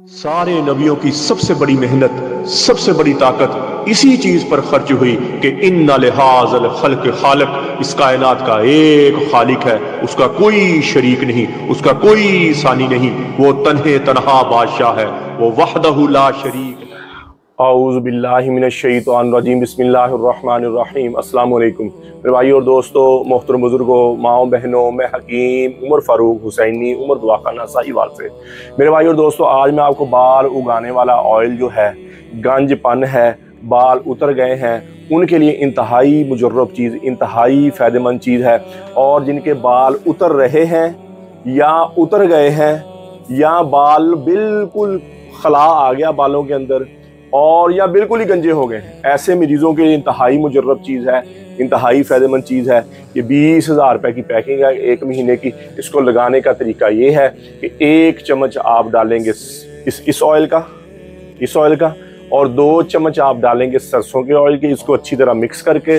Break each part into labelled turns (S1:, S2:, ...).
S1: सारे नबियों की सबसे बड़ी मेहनत, सबसे बड़ी ताकत इसी चीज पर खर्च हुई कि इन्ना लिहाज़ल खल्क़ खालिक, इस कायनात का एक खालिक है, उसका कोई शरीक नहीं, उसका कोई सानी नहीं, वो तन्हे तन्हा बादशाह है, वो वहदहु ला शरीक है।
S2: औज़ु बिल्लाहि मिनश शैतानिर रजीम, बिस्मिल्लाहिर रहमानिर रहीम। अस्सलाम वालेकुम मेरे भाइयों और दोस्तों, मोहतरम बुजुर्गों, माओ बहनों, मैं हकीम उमर फारूक हुसैनी, उमर दुआखाना साहिवाल से। मेरे भाइयों और दोस्तों, आज मैं आपको बाल उगाने वाला ऑयल जो है, गंजपन है, बाल उतर गए हैं, उनके लिए इंतहाई मुजर्रब चीज़, इंतहाई फ़ायदेमंद चीज़ है। और जिनके बाल उतर रहे हैं या उतर गए हैं या बाल बिल्कुल खला आ गया बालों के अंदर और या बिल्कुल ही गंजे हो गए हैं, ऐसे मरीजों के लिए इंतहाई मुजर्रब चीज़ है, इंतहाई फ़ायदेमंद चीज़ है। ये 20,000 रुपये की पैकिंग है, 1 महीने की। इसको लगाने का तरीका ये है कि 1 चम्मच आप डालेंगे इस ऑयल का और 2 चम्मच आप डालेंगे सरसों के ऑयल के। इसको अच्छी तरह मिक्स करके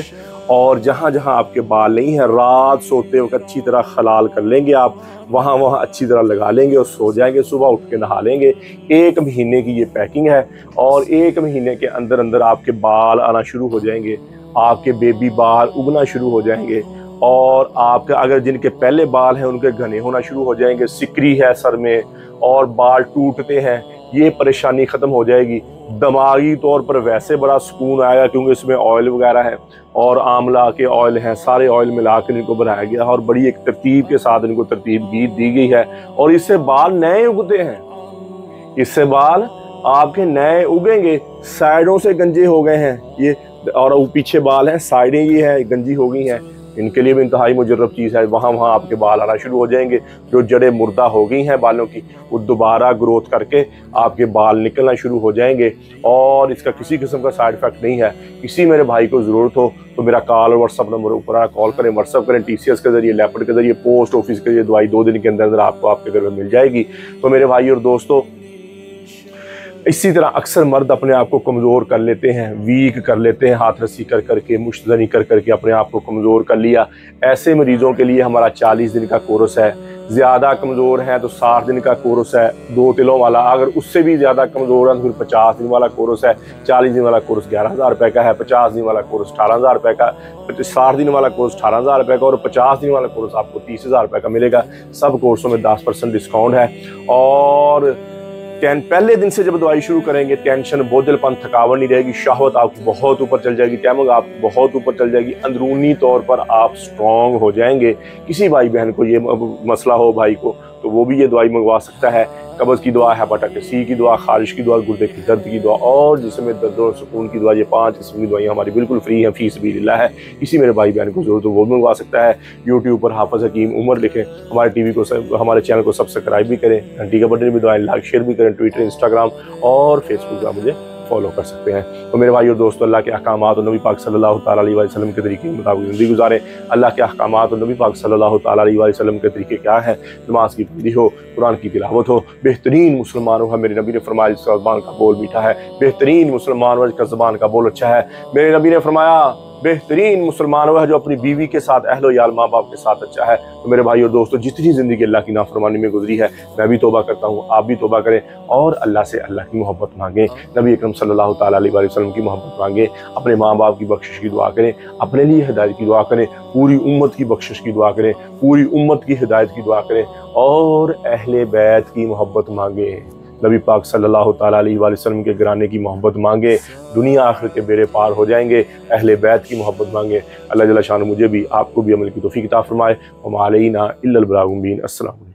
S2: और जहाँ जहाँ आपके बाल नहीं है, रात सोते वक्त अच्छी तरह खलाल कर लेंगे आप, वहाँ वहाँ अच्छी तरह लगा लेंगे और सो जाएंगे, सुबह उठ के नहा लेंगे। 1 महीने की ये पैकिंग है और 1 महीने के अंदर अंदर आपके बाल आना शुरू हो जाएंगे, आपके बेबी बाल उगना शुरू हो जाएंगे और आपके अगर जिनके पहले बाल हैं उनके घने होना शुरू हो जाएंगे, सिकरी है सर में और बाल टूटते हैं, ये परेशानी ख़त्म हो जाएगी। दिमागी तौर पर वैसे बड़ा सुकून आएगा क्योंकि इसमें ऑयल वगैरह है और आंवला के ऑयल हैं, सारे ऑयल मिला कर इनको बनाया गया और बड़ी एक तरतीब के साथ इनको तरतीब दी गई है और इससे बाल नए उगते हैं, इससे बाल आपके नए उगेंगे। साइडों से गंजे हो गए हैं ये और पीछे बाल हैं, साइडें ये है गंजी हो गई हैं, इनके लिए भी इंतहाई मुजर्रब चीज़ है। वहाँ वहाँ आपके बाल आना शुरू हो जाएंगे, जो जड़ें मुर्दा हो गई हैं बालों की वो दोबारा ग्रोथ करके आपके बाल निकलना शुरू हो जाएंगे और इसका किसी किस्म का साइड इफेक्ट नहीं है। किसी मेरे भाई को ज़रूरत हो तो मेरा कॉल और व्हाट्सअप नंबर ऊपर आ, कॉल करें, व्हाट्सअप करें, TCS के ज़रिए, लेपर्ड के ज़रिए, पोस्ट ऑफिस के जरिए दवाई 2 दिन के अंदर अंदर आपको आपके घर में मिल जाएगी। तो मेरे भाई और दोस्तों, इसी तरह अक्सर मर्द अपने आप को कमज़ोर कर लेते हैं, वीक कर लेते हैं, हाथ रस्सी कर करके, मुश्तनी कर करके अपने आप को कमज़ोर कर लिया। ऐसे मरीज़ों के लिए हमारा 40 दिन का कोर्स है। ज़्यादा कमज़ोर हैं तो 60 दिन का कोर्स है 2 तिलों वाला, अगर उससे भी ज़्यादा कमज़ोर हैं तो फिर 50 दिन वाला कोर्स है। 40 दिन वाला कोर्स 11,000 रुपये का है, 50 दिन वाला कोर्स 18,000 रुपये का, 60 दिन वाला कोर्स 18,000 रुपये का और 50 दिन वाला कोर्स आपको 30,000 रुपये का मिलेगा। सब कोर्सों में 10% डिस्काउंट है और पहले दिन से जब दवाई शुरू करेंगे टेंशन, बोझलपन, थकावट नहीं रहेगी, शहवत आपकी बहुत ऊपर चल जाएगी, टैमग आपकी बहुत ऊपर चल जाएगी, अंदरूनी तौर पर आप स्ट्रॉन्ग हो जाएंगे। किसी भाई बहन को ये मसला हो भाई को तो वो भी ये दवाई मंगवा सकता है। कब्ज़ की दवा, हेपेटाइटिस C की दवा, खारिश की दवा, गुर्दे की दर्द की दवा और जिसमें दर्द और सुकून की दवा, ये 5 किस्म की दवाइयाँ हमारी बिल्कुल फ्री हैं, फीस भी लिल्लाह है। किसी मेरे भाई बहन को जरूरत हो वो मंगवा सकता है। यूट्यूब पर हाफिज़ हकीम उमर लिखें, हमारे टीवी को हमारे चैनल को सब्सक्राइब भी करें, घंटी का बटन भी दबाएं, लाइक शेयर भी करें, ट्विटर, इंस्टाग्राम और फेसबुक का मुझे फॉलो कर सकते हैं। तो मेरे भाई और दोस्तों, अल्लाह के अहकामात और नबी पाक सल्लल्लाहु तआला अलैहि वसल्लम के तरीके के मुताबिक ज़िंदगी गुजारें। अल्लाह के अहकामात और नबी पाक सल्लल्लाहु तआला अलैहि वसल्लम के तरीके क्या है? नमाज की पाबंदी हो, कुरान की तिलावत हो, बेहतरीन मुसलमान हो। मेरे नबी ने फरमाया जिसका ज़बान का बोल मीठा है, बेहतरीन मुसलमान हो जिसका ज़बान का बोल अच्छा है। मेरे नबी ने फरमाया बेहतरीन मुसलमान वो है जो अपनी बीवी के साथ, अहलो याल, माँ बाप के साथ अच्छा है। तो मेरे भाई और दोस्तों, जितनी ज़िंदगी अल्लाह की नाफरमानी में गुजरी है, मैं भी तौबा करता हूँ, आप भी तौबा करें और अल्लाह से अल्लाह की मोहब्बत मांगें, नबी अकरम सल्लल्लाहु तआला अलैहि वसल्लम की मोहब्बत मांगें, अपने माँ बाप की बख्शिश की दुआ करें, अपने लिए हिदायत की दुआ करें, पूरी उम्मत की बख्शिश की दुआ करें, पूरी उम्मत की हिदायत की दुआ करें और अहले बैत की मोहब्बत मांगें, नबी पाक सल्लल्लाहु तआला अलैहि वसल्लम के घराने की मोहब्बत मांगे, दुनिया आखिर के बेड़े पार हो जाएंगे। अहले बैत की मोहब्बत मांगे। अल्लाह जल्ल शान मुझे भी आपको भी अमल की तौफीक अता फरमाए। वमा अलैना इल्लल बलागुल मुबीन। अस्सलाम।